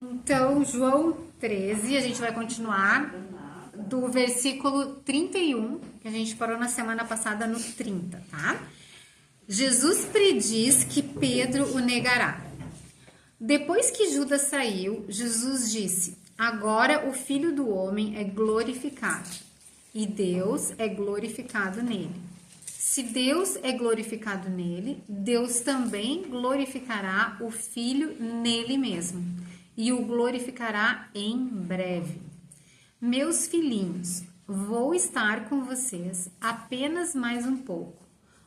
Então, João 13, a gente vai continuar do versículo 31, que a gente parou na semana passada no 30, tá? Jesus prediz que Pedro o negará. Depois que Judas saiu, Jesus disse: agora o Filho do Homem é glorificado e Deus é glorificado nele. Se Deus é glorificado nele, Deus também glorificará o Filho nele mesmo e o glorificará em breve. Meus filhinhos, vou estar com vocês apenas mais um pouco.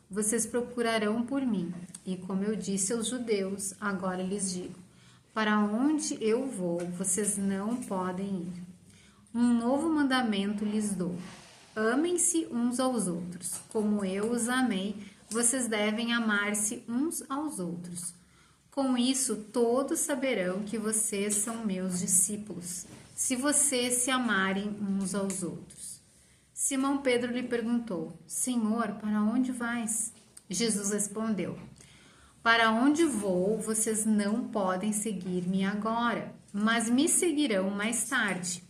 Vocês procurarão por mim. E como eu disse aos judeus, agora lhes digo: para onde eu vou, vocês não podem ir. Um novo mandamento lhes dou: amem-se uns aos outros. Como eu os amei, vocês devem amar-se uns aos outros. Com isso, todos saberão que vocês são meus discípulos, se vocês se amarem uns aos outros. Simão Pedro lhe perguntou: Senhor, para onde vais? Jesus respondeu: para onde vou, vocês não podem seguir-me agora, mas me seguirão mais tarde.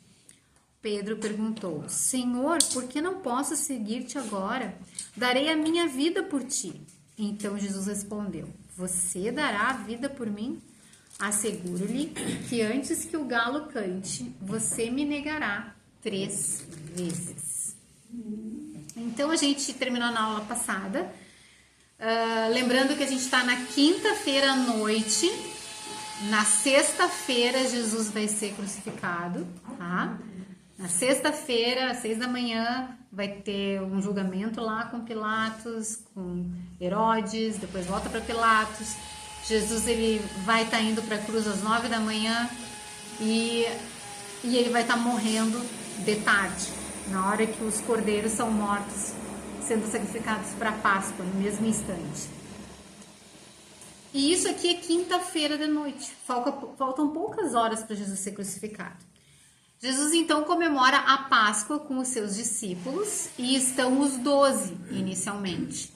Pedro perguntou: Senhor, por que não posso seguir-te agora? Darei a minha vida por ti. Então Jesus respondeu: você dará a vida por mim? Asseguro-lhe que antes que o galo cante, você me negará 3 vezes. Então a gente terminou na aula passada. Lembrando que a gente está na quinta-feira à noite. Na sexta-feira Jesus vai ser crucificado, tá? Na sexta-feira, às 6 da manhã, vai ter um julgamento lá com Pilatos, com Herodes, depois volta para Pilatos. Jesus ele vai estar indo para a cruz às 9 da manhã e ele vai estar morrendo de tarde, na hora que os cordeiros são mortos, sendo sacrificados para a Páscoa, no mesmo instante. E isso aqui é quinta-feira de noite, faltam poucas horas para Jesus ser crucificado. Jesus então comemora a Páscoa com os seus discípulos e estão os 12 inicialmente.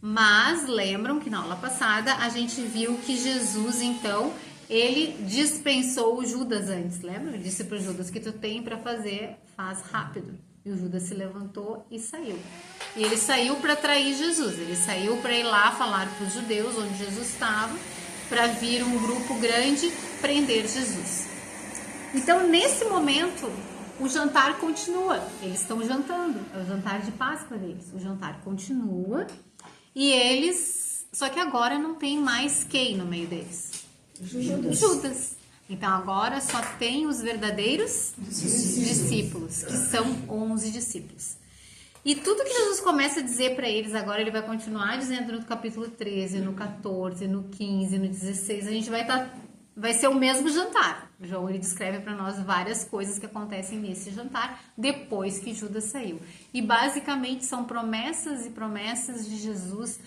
Mas lembram que na aula passada a gente viu que Jesus então, ele dispensou o Judas antes, lembra? Ele disse para o Judas: que tu tem para fazer, faz rápido. E o Judas se levantou e saiu. E ele saiu para trair Jesus, ele saiu para ir lá falar para os judeus onde Jesus estava, para vir um grupo grande prender Jesus. Então, nesse momento, o jantar continua. Eles estão jantando. É o jantar de Páscoa deles. O jantar continua. E eles... Só que agora não tem mais quem no meio deles? Judas. Então, agora só tem os verdadeiros discípulos, que são 11 discípulos. E tudo que Jesus começa a dizer para eles agora, ele vai continuar dizendo no capítulo 13, no 14, no 15, no 16. A gente vai ser o mesmo jantar. João ele descreve para nós várias coisas que acontecem nesse jantar depois que Judas saiu. E basicamente são promessas e promessas de Jesus,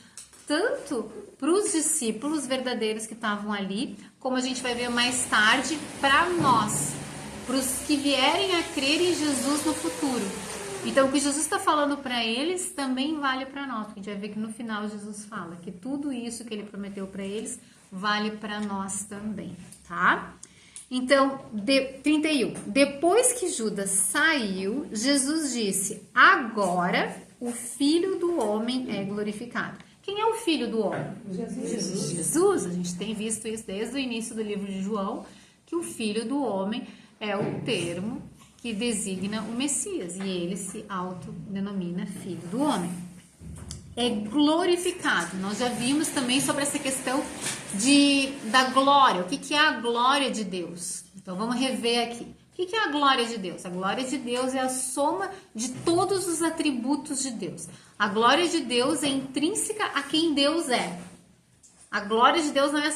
tanto para os discípulos verdadeiros que estavam ali, como a gente vai ver mais tarde, para nós, para os que vierem a crer em Jesus no futuro. Então o que Jesus está falando para eles também vale para nós, porque a gente vai ver que no final Jesus fala que tudo isso que ele prometeu para eles vale para nós também, tá? Então, 31. Depois que Judas saiu, Jesus disse: agora o Filho do Homem é glorificado. Quem é o Filho do Homem? Jesus. A gente tem visto isso desde o início do livro de João, que o Filho do Homem é o termo que designa o Messias, e ele se autodenomina Filho do Homem. É glorificado. Nós já vimos também sobre essa questão da glória. O que é a glória de Deus? Então vamos rever aqui. O que é a glória de Deus? A glória de Deus é a soma de todos os atributos de Deus. A glória de Deus é intrínseca a quem Deus é. A glória de Deus não é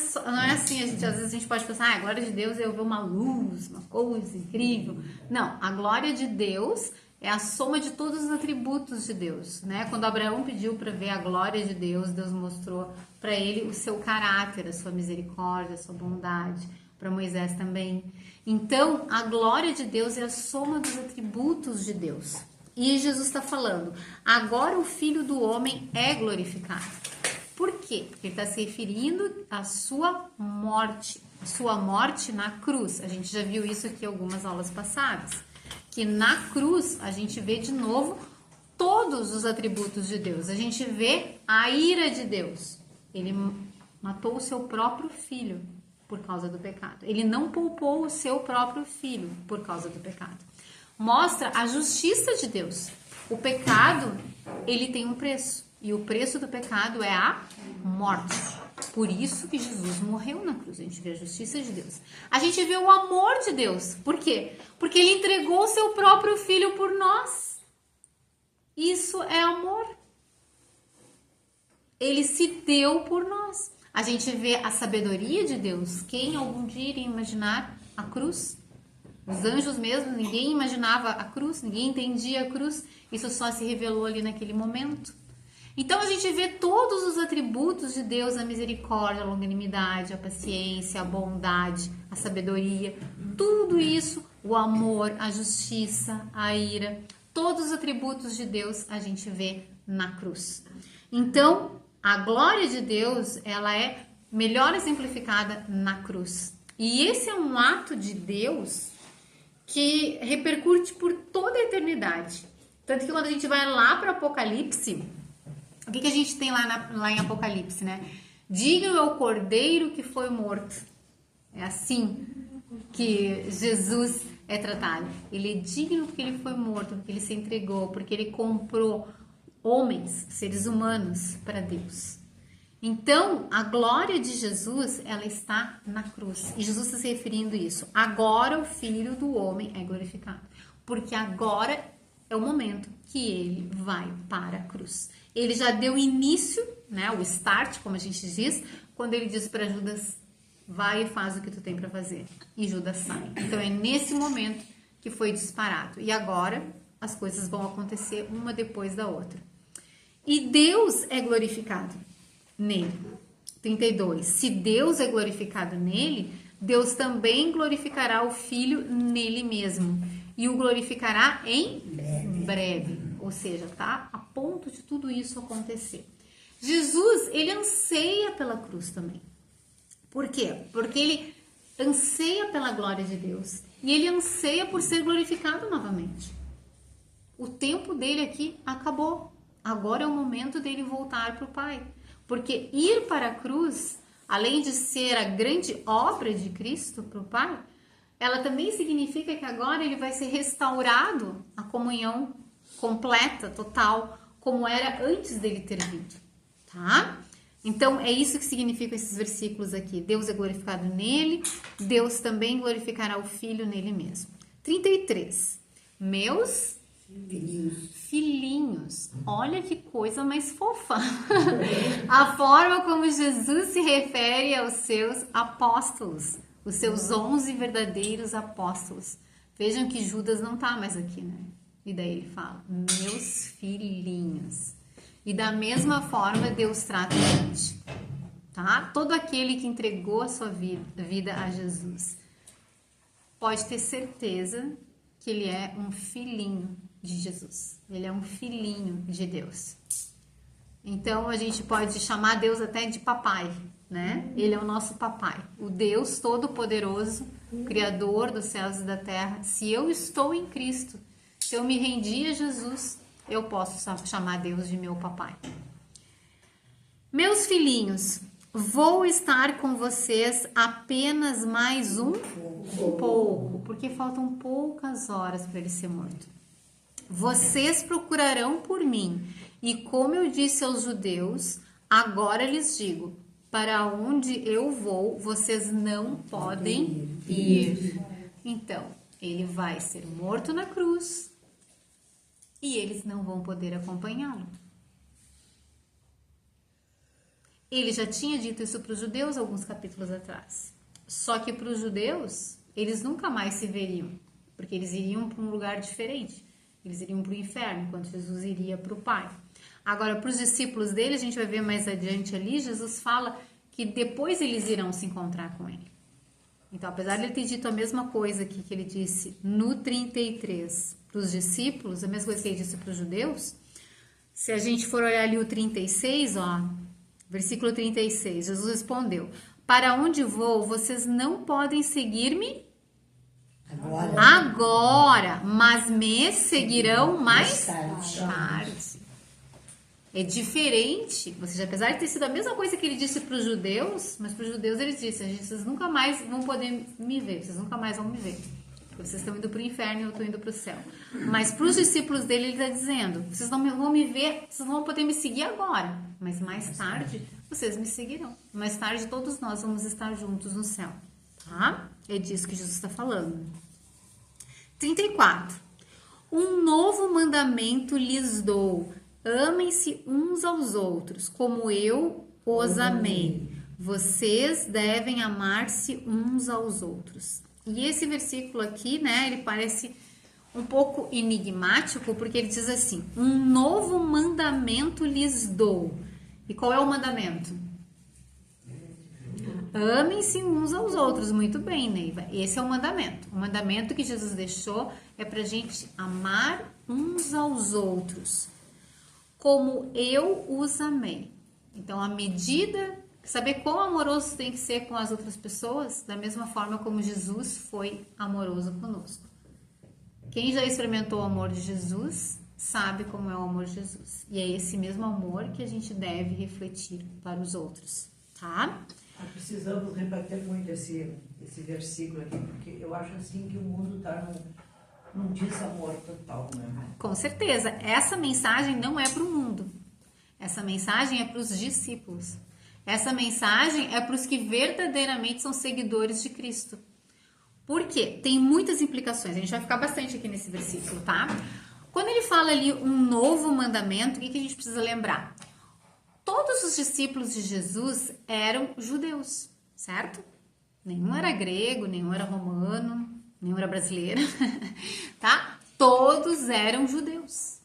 assim, às vezes a gente pode pensar: a glória de Deus é eu ver uma luz, uma coisa incrível. Não, a glória de Deus é a soma de todos os atributos de Deus, né? Quando Abraão pediu para ver a glória de Deus, Deus mostrou para ele o seu caráter, a sua misericórdia, a sua bondade, para Moisés também. Então, a glória de Deus é a soma dos atributos de Deus. E Jesus está falando: agora o Filho do Homem é glorificado. Por quê? Porque ele está se referindo à sua morte. sua morte na cruz. A gente já viu isso aqui em algumas aulas passadas. Que na cruz a gente vê de novo todos os atributos de Deus. A gente vê a ira de Deus. Ele matou o seu próprio filho por causa do pecado. Ele não poupou o seu próprio filho por causa do pecado. Mostra a justiça de Deus. O pecado, ele tem um preço. E o preço do pecado é a morte. Por isso que Jesus morreu na cruz. A gente vê a justiça de Deus. A gente vê o amor de Deus. Por quê? Porque ele entregou o seu próprio filho por nós. Isso é amor. Ele se deu por nós. A gente vê a sabedoria de Deus. Quem algum dia iria imaginar a cruz? Os anjos mesmo, ninguém imaginava a cruz, ninguém entendia a cruz. Isso só se revelou ali naquele momento. Então a gente vê todos os atributos de Deus, a misericórdia, a longanimidade, a paciência, a bondade, a sabedoria, tudo isso, o amor, a justiça, a ira, todos os atributos de Deus a gente vê na cruz. Então, a glória de Deus, ela é melhor exemplificada na cruz. E esse é um ato de Deus que repercute por toda a eternidade. Tanto que quando a gente vai lá para Apocalipse, o que a gente tem lá em Apocalipse, né? Digno é o cordeiro que foi morto. É assim que Jesus é tratado. Ele é digno porque ele foi morto, porque ele se entregou, porque ele comprou homens, seres humanos, para Deus. Então, a glória de Jesus, ela está na cruz. E Jesus está se referindo a isso. Agora o Filho do Homem é glorificado. Porque agora é o momento que ele vai para a cruz. Ele já deu início, né, o start, como a gente diz, quando ele diz para Judas, vai e faz o que tu tem para fazer. E Judas sai. Então é nesse momento que foi disparado. E agora as coisas vão acontecer uma depois da outra. E Deus é glorificado nele. 32. Se Deus é glorificado nele, Deus também glorificará o Filho nele mesmo. E o glorificará em breve. Ou seja, tá a ponto de tudo isso acontecer. Jesus, ele anseia pela cruz também. Por quê? Porque ele anseia pela glória de Deus. E ele anseia por ser glorificado novamente. O tempo dele aqui acabou. Agora é o momento dele voltar para o Pai. Porque ir para a cruz, além de ser a grande obra de Cristo para o Pai, ela também significa que agora ele vai ser restaurado a comunhão completa, total, como era antes dele ter vindo, tá? Então, é isso que significam esses versículos aqui. Deus é glorificado nele, Deus também glorificará o Filho nele mesmo. 33. Meus filhinhos. Olha que coisa mais fofa. A forma como Jesus se refere aos seus apóstolos, os seus 11 verdadeiros apóstolos. Vejam que Judas não tá mais aqui, né? E daí ele fala, meus filhinhos. E da mesma forma Deus trata a gente, tá? Todo aquele que entregou a sua vida a Jesus pode ter certeza que ele é um filhinho de Jesus. Ele é um filhinho de Deus. Então a gente pode chamar Deus até de papai, né? Ele é o nosso papai, o Deus Todo-Poderoso, Criador dos céus e da terra. Se eu estou em Cristo, se eu me rendi a Jesus, eu posso chamar Deus de meu papai. Meus filhinhos, vou estar com vocês apenas mais um pouco, porque faltam poucas horas para ele ser morto. Vocês procurarão por mim, e como eu disse aos judeus, agora lhes digo, para onde eu vou, vocês não podem ir. Então, ele vai ser morto na cruz, e eles não vão poder acompanhá-lo. Ele já tinha dito isso para os judeus alguns capítulos atrás. Só que para os judeus, eles nunca mais se veriam, porque eles iriam para um lugar diferente. Eles iriam para o inferno, enquanto Jesus iria para o Pai. Agora, para os discípulos dele, a gente vai ver mais adiante ali, Jesus fala que depois eles irão se encontrar com ele. Então, apesar de ele ter dito a mesma coisa aqui que ele disse no 33 para os discípulos, a mesma coisa que ele disse para os judeus, se a gente for olhar ali o 36, ó, versículo 36, Jesus respondeu, para onde vou, vocês não podem seguir-me Agora. mas me seguirão mais tarde. tarde. É diferente, ou seja, apesar de ter sido a mesma coisa que ele disse para os judeus, mas para os judeus ele disse, vocês nunca mais vão poder me ver, vocês nunca mais vão me ver. Vocês estão indo para o inferno e eu estou indo para o céu. Mas para os discípulos dele, ele está dizendo, vocês não vão me ver, vocês não vão poder me seguir agora, mas mais tarde vocês me seguirão. Mais tarde todos nós vamos estar juntos no céu. Tá? É disso que Jesus está falando. 34. Um novo mandamento lhes dou. Amem-se uns aos outros, como eu os amei. Vocês devem amar-se uns aos outros. E esse versículo aqui, né, ele parece um pouco enigmático, porque ele diz assim, um novo mandamento lhes dou. E qual é o mandamento? Amem-se uns aos outros. Muito bem, Neiva. Esse é o mandamento. O mandamento que Jesus deixou é pra gente amar uns aos outros, como eu os amei. Então, a medida, saber quão amoroso tem que ser com as outras pessoas, da mesma forma como Jesus foi amoroso conosco. Quem já experimentou o amor de Jesus, sabe como é o amor de Jesus. E é esse mesmo amor que a gente deve refletir para os outros, tá? Precisamos rebater muito esse versículo aqui, porque eu acho assim que o mundo está num desamor total, né? Com certeza, essa mensagem não é para o mundo. Essa mensagem é para os discípulos. Essa mensagem é para os que verdadeiramente são seguidores de Cristo. Por quê? Tem muitas implicações. A gente vai ficar bastante aqui nesse versículo, tá? Quando ele fala ali um novo mandamento, o que a gente precisa lembrar? Todos os discípulos de Jesus eram judeus, certo? Nenhum era grego, nenhum era romano, nenhum era brasileiro, tá? Todos eram judeus.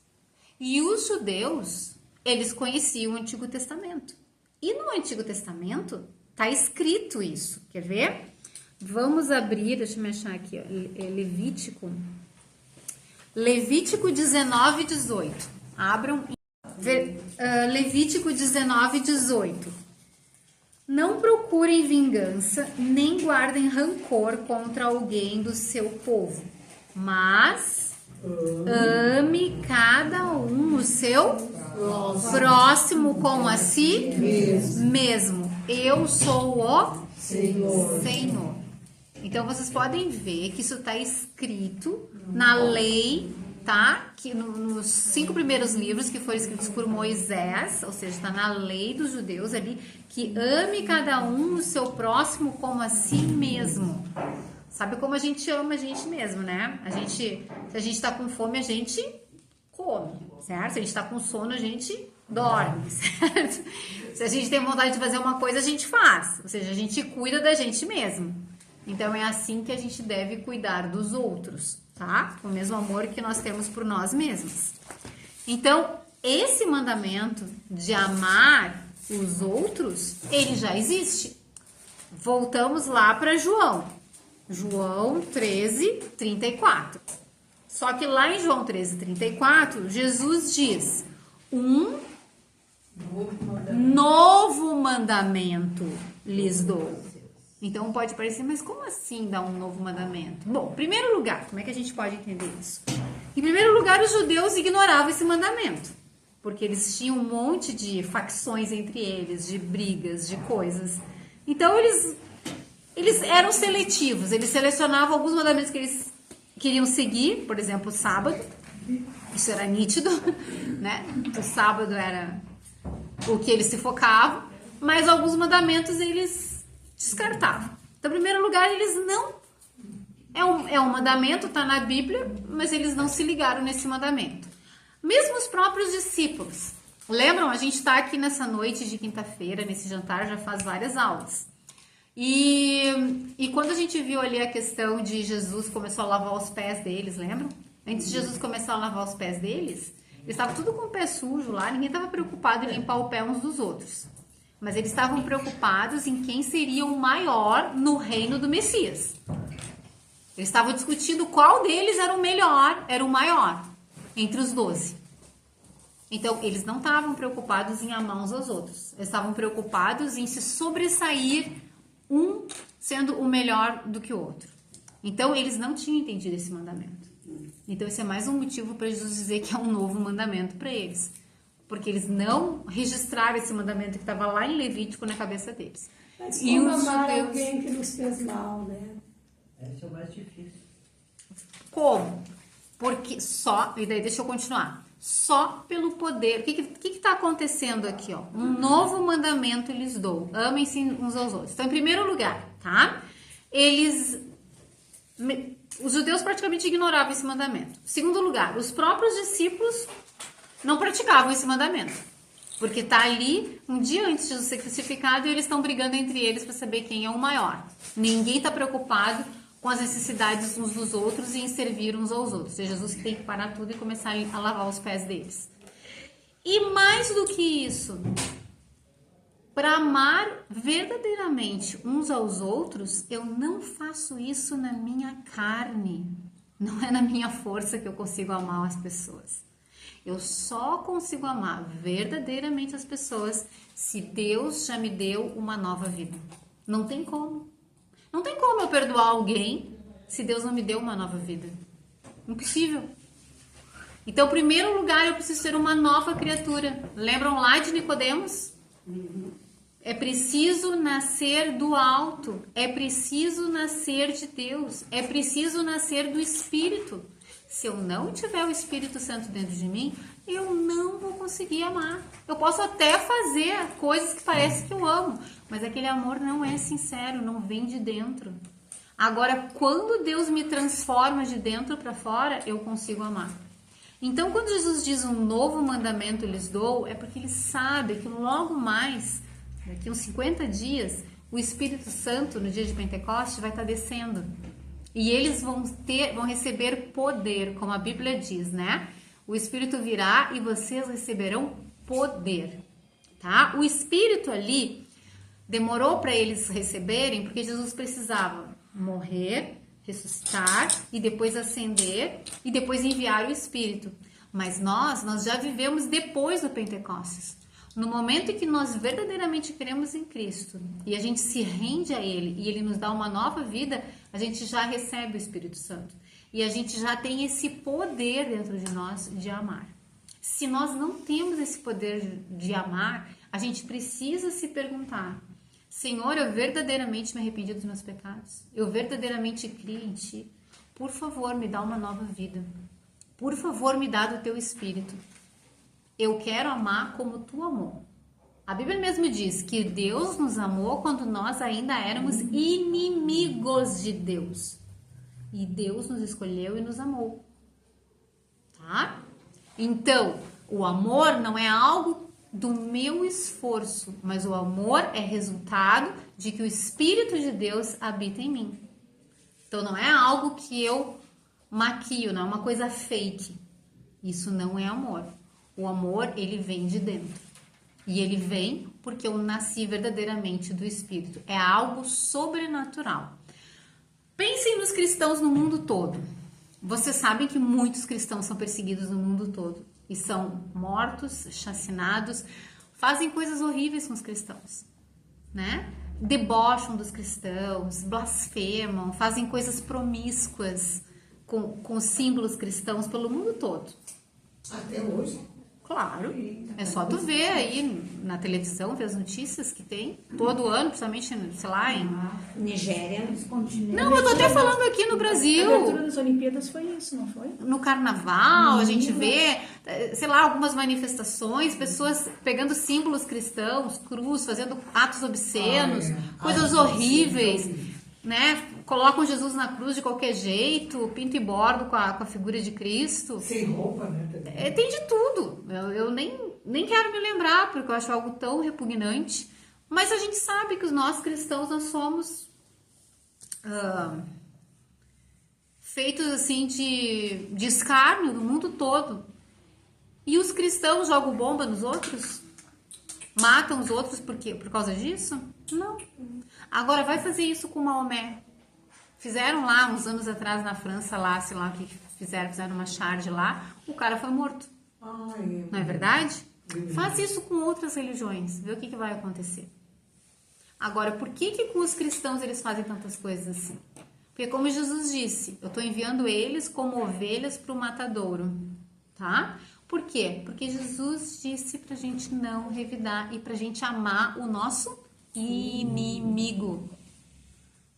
E os judeus, eles conheciam o Antigo Testamento. E no Antigo Testamento tá escrito isso. Quer ver? Vamos abrir, deixa eu me achar aqui, ó, Levítico 19, 18. Abram. Levítico 19, 18. Não procurem vingança, nem guardem rancor contra alguém do seu povo, mas ame cada um o seu próximo como a si mesmo. Eu sou o Senhor. Então, vocês podem ver que isso está escrito na lei, tá? Que nos 5 primeiros livros que foram escritos por Moisés, ou seja, está na lei dos judeus ali, que ame cada um o seu próximo como a si mesmo. Sabe como a gente ama a gente mesmo, né? Se a gente tá com fome, a gente come, certo? Se a gente tá com sono, a gente dorme, certo? Se a gente tem vontade de fazer uma coisa, a gente faz. Ou seja, a gente cuida da gente mesmo. Então, é assim que a gente deve cuidar dos outros, tá? Com o mesmo amor que nós temos por nós mesmos. Então, esse mandamento de amar os outros, ele já existe. Voltamos lá para João. João 13, 34. Só que lá em João 13, 34, Jesus diz, um novo mandamento lhes dou. Então pode parecer, mas como assim dar um novo mandamento? Bom, em primeiro lugar, como é que a gente pode entender isso? Em primeiro lugar, os judeus ignoravam esse mandamento, porque eles tinham um monte de facções entre eles, de brigas, de coisas. Então eles eram seletivos, eles selecionavam alguns mandamentos que eles queriam seguir, por exemplo, o sábado, isso era nítido, né? O sábado era o que eles se focavam, mas alguns mandamentos eles descartavam. Então, em primeiro lugar, eles não... É um mandamento, tá na Bíblia, mas eles não se ligaram nesse mandamento. Mesmo os próprios discípulos. Lembram? A gente está aqui nessa noite de quinta-feira, nesse jantar, já faz várias aulas. E quando a gente viu ali a questão de Jesus começou a lavar os pés deles, lembram? Antes de Jesus começar a lavar os pés deles, eles estavam tudo com o pé sujo lá, ninguém estava preocupado em limpar o pé uns dos outros. Mas eles estavam preocupados em quem seria o maior no reino do Messias. Eles estavam discutindo qual deles era o melhor, era o maior, entre os 12. Então, eles não estavam preocupados em amar uns aos outros. Eles estavam preocupados em se sobressair um sendo o melhor do que o outro. Então, eles não tinham entendido esse mandamento. Então, esse é mais um motivo para Jesus dizer que é um novo mandamento para eles. Porque eles não registraram esse mandamento que estava lá em Levítico na cabeça deles. Mas E como os amar judeus... alguém que nos fez mal, né? Esse é o mais difícil. Como? Porque só... E daí deixa eu continuar. Só pelo poder. O que está acontecendo aqui? Ó? Um novo mandamento lhes dou. Amem-se uns aos outros. Então, em primeiro lugar, tá? Os judeus praticamente ignoravam esse mandamento. Em segundo lugar, os próprios discípulos não praticavam esse mandamento. Porque está ali, um dia antes de Jesus ser crucificado, e eles estão brigando entre eles para saber quem é o maior. Ninguém está preocupado com as necessidades uns dos outros e em servir uns aos outros. É Jesus que tem que parar tudo e começar a lavar os pés deles. E mais do que isso, para amar verdadeiramente uns aos outros, eu não faço isso na minha carne. Não é na minha força que eu consigo amar as pessoas. Eu só consigo amar verdadeiramente as pessoas se Deus já me deu uma nova vida. Não tem como. Não tem como eu perdoar alguém se Deus não me deu uma nova vida. Impossível. Então, em primeiro lugar, eu preciso ser uma nova criatura. Lembram lá de Nicodemos? É preciso nascer do alto. É preciso nascer de Deus. É preciso nascer do Espírito. Se eu não tiver o Espírito Santo dentro de mim, eu não vou conseguir amar. Eu posso até fazer coisas que parece que eu amo, mas aquele amor não é sincero, não vem de dentro. Agora, quando Deus me transforma de dentro para fora, eu consigo amar. Então, quando Jesus diz um novo mandamento lhes dou, é porque ele sabe que logo mais, daqui uns 50 dias, o Espírito Santo, no dia de Pentecostes, vai estar descendo. E eles vão receber poder, como a Bíblia diz, né? O Espírito virá e vocês receberão poder, tá? O Espírito ali demorou para eles receberem, porque Jesus precisava morrer, ressuscitar e depois ascender e depois enviar o Espírito. Mas nós já vivemos depois do Pentecostes. No momento em que nós verdadeiramente cremos em Cristo e a gente se rende a Ele e Ele nos dá uma nova vida, a gente já recebe o Espírito Santo. E a gente já tem esse poder dentro de nós de amar. Se nós não temos esse poder de amar, a gente precisa se perguntar: Senhor, eu verdadeiramente me arrependi dos meus pecados? Eu verdadeiramente criei em Ti? Por favor, me dá uma nova vida. Por favor, me dá do Teu Espírito. Eu quero amar como Tu amou. A Bíblia mesmo diz que Deus nos amou quando nós ainda éramos inimigos de Deus. E Deus nos escolheu e nos amou. Tá? Então, o amor não é algo do meu esforço, mas o amor é resultado de que o Espírito de Deus habita em mim. Então, não é algo que eu maquio, não é uma coisa fake. Isso não é amor. O amor, ele vem de dentro. E ele vem porque eu nasci verdadeiramente do Espírito. É algo sobrenatural. Pensem nos cristãos no mundo todo. Vocês sabem que muitos cristãos são perseguidos no mundo todo. E são mortos, chacinados, fazem coisas horríveis com os cristãos, né? Debocham dos cristãos, blasfemam, fazem coisas promíscuas com símbolos cristãos pelo mundo todo. Até hoje. Claro, é só tu ver aí na televisão, ver as notícias que tem todo ano, principalmente, sei lá, em... Nigéria, nos continentes. Não, eu tô até falando aqui no A Brasil. abertura das Olimpíadas foi isso, não foi? No carnaval, a gente vê, sei lá, algumas manifestações, pessoas pegando símbolos cristãos, cruz, fazendo atos obscenos, coisas horríveis, né? Colocam Jesus na cruz de qualquer jeito, pinto e bordo com a figura de Cristo. Sem roupa, né? Tem de tudo. Eu nem quero me lembrar, porque eu acho algo tão repugnante. Mas a gente sabe que nós cristãos, nós somos feitos assim de escárnio no mundo todo. E os cristãos jogam bomba nos outros? Matam os outros por causa disso? Não. Agora, vai fazer isso com Maomé. Fizeram lá, uns anos atrás, na França, lá, sei lá o que fizeram uma charge lá, o cara foi morto. Não é verdade? Faz isso com outras religiões, vê o que vai acontecer. Agora, por que que com os cristãos eles fazem tantas coisas assim? Porque como Jesus disse, eu estou enviando eles como ovelhas para o matadouro, tá? Por quê? Porque Jesus disse pra gente não revidar e pra gente amar o nosso inimigo.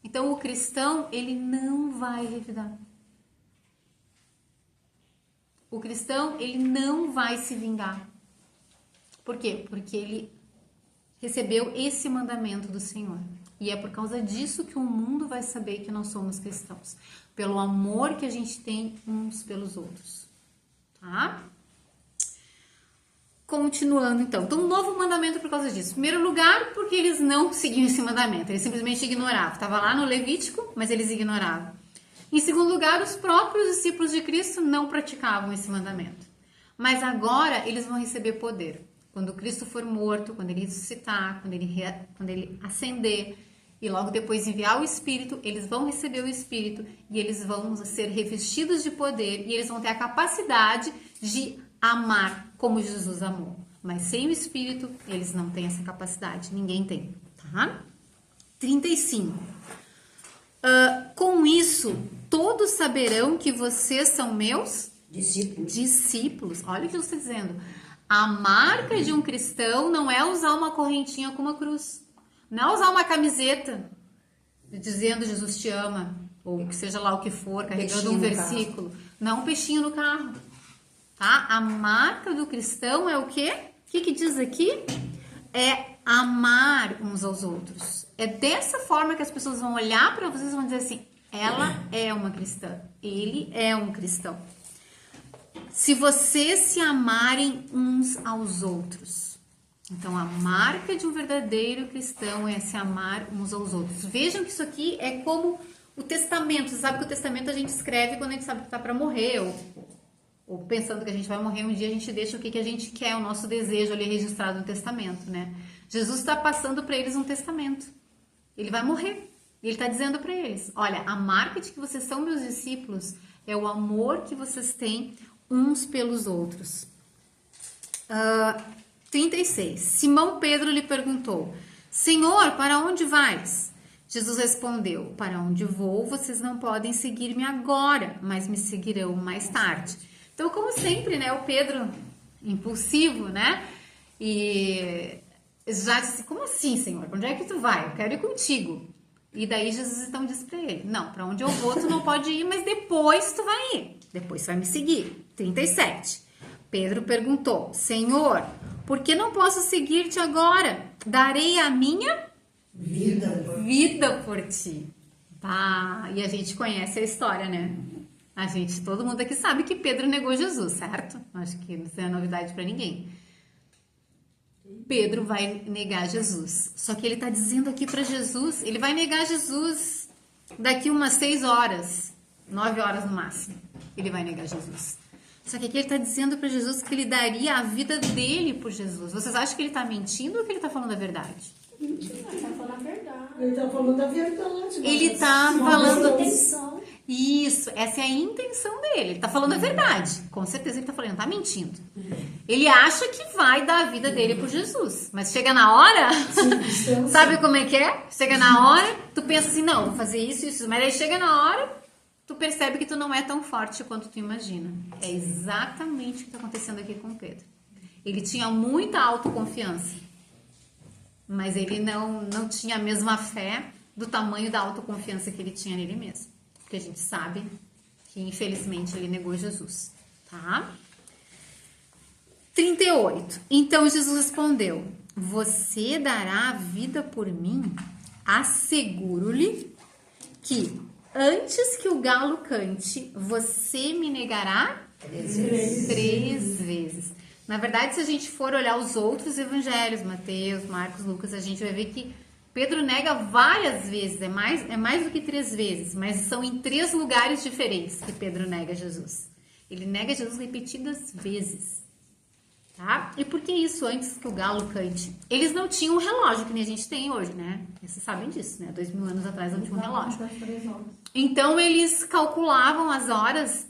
Então, o cristão, ele não vai revidar. O cristão, ele não vai se vingar. Por quê? Porque ele recebeu esse mandamento do Senhor. E é por causa disso que o mundo vai saber que nós somos cristãos. Pelo amor que a gente tem uns pelos outros. Tá? Continuando, então. Então, um novo mandamento por causa disso. Em primeiro lugar, porque eles não seguiam esse mandamento. Eles simplesmente ignoravam. Estava lá no Levítico, mas eles ignoravam. Em segundo lugar, os próprios discípulos de Cristo não praticavam esse mandamento. Mas agora, eles vão receber poder. Quando Cristo for morto, quando ele ressuscitar, quando ele ascender e logo depois enviar o Espírito, eles vão receber o Espírito e eles vão ser revestidos de poder e eles vão ter a capacidade de amar como Jesus amou. Mas sem o Espírito, eles não têm essa capacidade. Ninguém tem, tá? 35. Com isso, todos saberão que vocês são meus discípulos. Olha o que eu estou dizendo. A marca de um cristão não é usar uma correntinha com uma cruz. Não é usar uma camiseta dizendo Jesus te ama. Ou que seja lá o que for, carregando um versículo. Não um peixinho no carro. Tá? A marca do cristão é o quê? O que diz aqui? É amar uns aos outros. É dessa forma que as pessoas vão olhar para vocês e vão dizer assim, ela é uma cristã, ele é um cristão. Se vocês se amarem uns aos outros. Então, a marca de um verdadeiro cristão é se amar uns aos outros. Vejam que isso aqui é como o testamento. Você sabe que o testamento a gente escreve quando a gente sabe que está para morrer, ou pensando que a gente vai morrer um dia, a gente deixa o que a gente quer, o nosso desejo ali registrado no testamento, né? Jesus está passando para eles um testamento. Ele vai morrer. E ele está dizendo para eles, olha, a marca de que vocês são meus discípulos é o amor que vocês têm uns pelos outros. 36. Simão Pedro lhe perguntou, Senhor, para onde vais? Jesus respondeu, para onde vou, vocês não podem seguir-me agora, mas me seguirão mais tarde. Então, como sempre, né, o Pedro, impulsivo, né, e já disse, como assim, Senhor? Onde é que tu vai? Eu quero ir contigo. E daí Jesus então disse para ele, não, para onde eu vou tu não pode ir, mas depois tu vai ir. Depois tu vai me seguir. 37. Pedro perguntou, Senhor, por que não posso seguir-te agora? Darei a minha vida por ti. Tá, e a gente conhece a história, né? Todo mundo aqui sabe que Pedro negou Jesus, certo? Acho que não é novidade para ninguém. Pedro vai negar Jesus. Só que ele está dizendo aqui para Jesus, ele vai negar Jesus daqui umas 6 horas, 9 horas no máximo. Ele vai negar Jesus. Só que aqui ele está dizendo para Jesus que ele daria a vida dele por Jesus. Vocês acham que ele está mentindo ou que ele está falando a verdade? Ele está falando a verdade. Ele está falando a verdade. Ele está falando... Isso, essa é a intenção dele. Ele tá falando a verdade. Com certeza ele tá falando, não tá mentindo. Ele acha que vai dar a vida dele por Jesus. Mas chega na hora, sabe como é que é? Chega na hora, tu pensa assim, não, vou fazer isso. Mas aí chega na hora, tu percebe que tu não é tão forte quanto tu imagina. É exatamente o que tá acontecendo aqui com Pedro. Ele tinha muita autoconfiança. Mas ele não tinha a mesma fé do tamanho da autoconfiança que ele tinha nele mesmo. Porque a gente sabe que, infelizmente, ele negou Jesus, tá? 38. Então, Jesus respondeu, você dará a vida por mim? Asseguro-lhe que, antes que o galo cante, você me negará 3 vezes. Na verdade, se a gente for olhar os outros evangelhos, Mateus, Marcos, Lucas, a gente vai ver que Pedro nega várias vezes, é mais do que 3 vezes, mas são em 3 lugares diferentes que Pedro nega Jesus. Ele nega Jesus repetidas vezes, tá? E por que isso antes que o galo cante? Eles não tinham um relógio que nem a gente tem hoje, né? Vocês sabem disso, né? 2000 anos atrás não tinha um relógio. Então eles calculavam as horas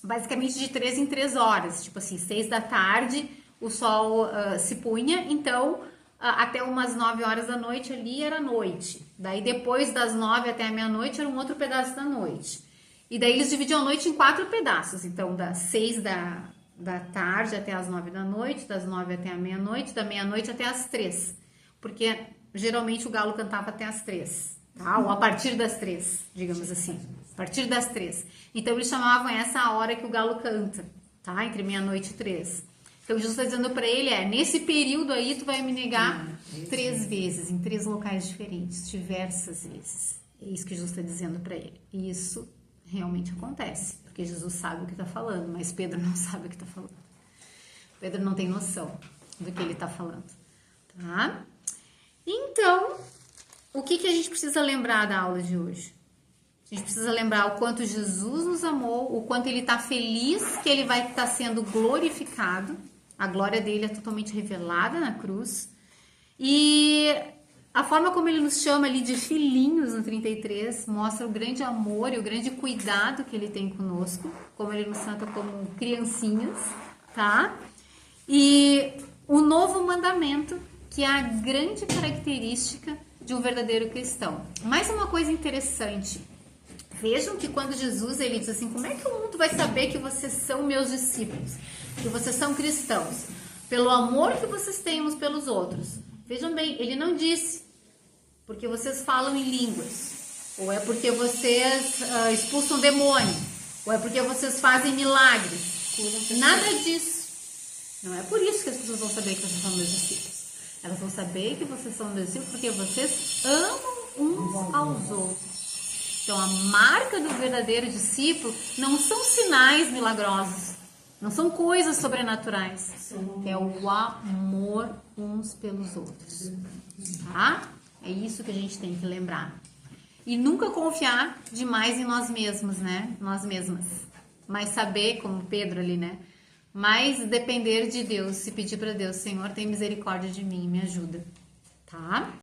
basicamente de 3 em 3 horas, tipo assim, 6 da tarde o sol se punha, então até umas 9 horas da noite ali era noite. Daí depois das 9 até a meia-noite era um outro pedaço da noite. E daí eles dividiam a noite em 4 pedaços. Então, das 6 da tarde até as 9 da noite, das 9 até a meia-noite, da meia-noite até as 3. Porque geralmente o galo cantava até as 3, tá? Ou a partir das 3, digamos assim. A partir das 3. Então eles chamavam essa a hora que o galo canta, tá? Entre meia-noite e 3. Então Jesus está dizendo para ele, nesse período aí tu vai me negar 3 vezes, em 3 locais diferentes, diversas vezes. É isso que Jesus está dizendo para ele. E isso realmente acontece, porque Jesus sabe o que está falando, mas Pedro não sabe o que está falando. Pedro não tem noção do que ele está falando, tá? Então, o que a gente precisa lembrar da aula de hoje? A gente precisa lembrar o quanto Jesus nos amou, o quanto ele está feliz que ele vai estar sendo glorificado. A glória dele é totalmente revelada na cruz. E a forma como ele nos chama ali de filhinhos no 33 mostra o grande amor e o grande cuidado que ele tem conosco, como ele nos trata como criancinhas, tá? E o novo mandamento, que é a grande característica de um verdadeiro cristão. Mais uma coisa interessante. Vejam que quando Jesus ele diz assim, como é que o mundo vai saber que vocês são meus discípulos, que vocês são cristãos? Pelo amor que vocês têm uns pelos outros. Vejam bem, ele não disse porque vocês falam em línguas, ou é porque vocês expulsam demônio, ou é porque vocês fazem milagres. Nada disso. Não é por isso que as pessoas vão saber que vocês são meus discípulos. Elas vão saber que vocês são meus discípulos porque vocês amam uns aos outros. Então, a marca do verdadeiro discípulo não são sinais milagrosos, não são coisas sobrenaturais, é o amor uns pelos outros, tá? É isso que a gente tem que lembrar. E nunca confiar demais em nós mesmos, né? Nós mesmas. Mas saber, como Pedro ali, né? Mas depender de Deus e pedir para Deus, Senhor, tem misericórdia de mim, me ajuda, tá?